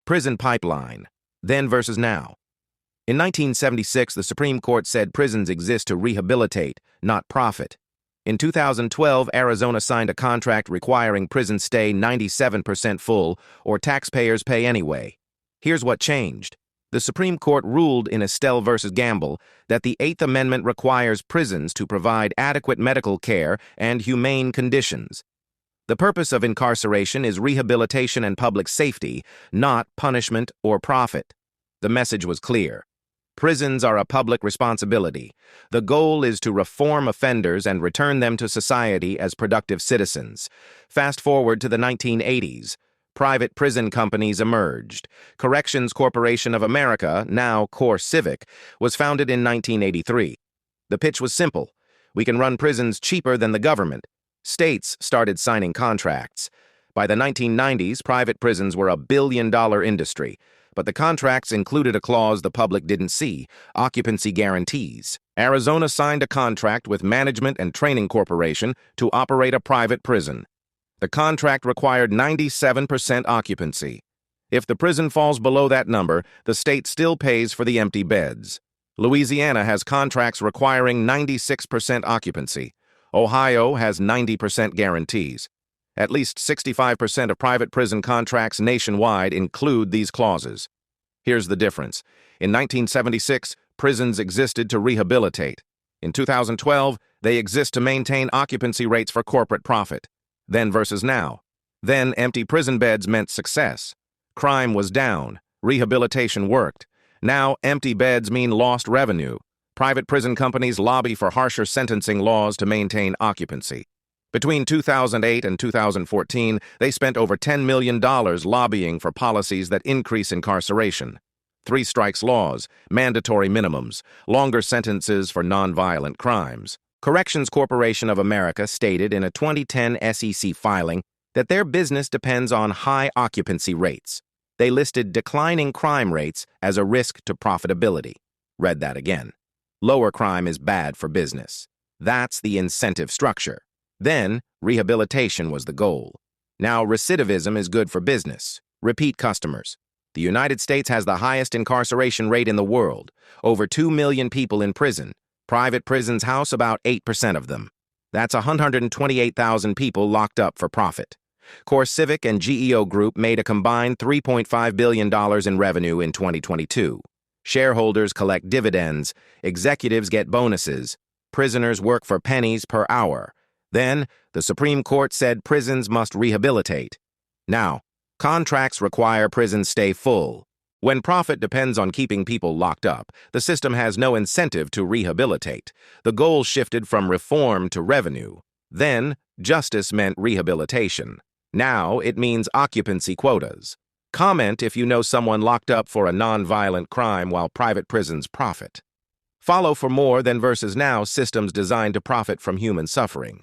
Prison pipeline. Then versus now. In 1976, the Supreme Court said prisons exist to rehabilitate, not profit. In 2012, Arizona signed a contract requiring prisons stay 97% full or taxpayers pay anyway. Here's what changed. The Supreme Court ruled in Estelle versus Gamble that the Eighth Amendment requires prisons to provide adequate medical care and humane conditions. The purpose of incarceration is rehabilitation and public safety, not punishment or profit. The message was clear. Prisons are a public responsibility. The goal is to reform offenders and return them to society as productive citizens. Fast forward to the 1980s. Private prison companies emerged. Corrections Corporation of America, now CoreCivic, was founded in 1983. The pitch was simple. We can run prisons cheaper than the government. States started signing contracts. By the 1990s, private prisons were a billion-dollar industry. But the contracts included a clause the public didn't see, occupancy guarantees. Arizona signed a contract with Management and Training Corporation to operate a private prison. The contract required 97% occupancy. If the prison falls below that number, the state still pays for the empty beds. Louisiana has contracts requiring 96% occupancy. Ohio has 90% guarantees. At least 65% of private prison contracts nationwide include these clauses. Here's the difference. In 1976, prisons existed to rehabilitate. In 2012, they exist to maintain occupancy rates for corporate profit. Then versus now. Then empty prison beds meant success. Crime was down. Rehabilitation worked. Now empty beds mean lost revenue. Private prison companies lobby for harsher sentencing laws to maintain occupancy. Between 2008 and 2014, they spent over $10 million lobbying for policies that increase incarceration. Three strikes laws, mandatory minimums, longer sentences for nonviolent crimes. Corrections Corporation of America stated in a 2010 SEC filing that their business depends on high occupancy rates. They listed declining crime rates as a risk to profitability. Read that again. Lower crime is bad for business. That's the incentive structure. Then, rehabilitation was the goal. Now, recidivism is good for business. Repeat customers. The United States has the highest incarceration rate in the world. Over 2 million people in prison. Private prisons house about 8% of them. That's 128,000 people locked up for profit. CoreCivic and GEO Group made a combined $3.5 billion in revenue in 2022. Shareholders collect dividends. Executives get bonuses. Prisoners work for pennies per hour. Then, the Supreme Court said prisons must rehabilitate. Now, contracts require prisons stay full. When profit depends on keeping people locked up, the system has no incentive to rehabilitate. The goal shifted from reform to revenue. Then, justice meant rehabilitation. Now, it means occupancy quotas. Comment if you know someone locked up for a nonviolent crime while private prisons profit. Follow for more Then versus Now systems designed to profit from human suffering.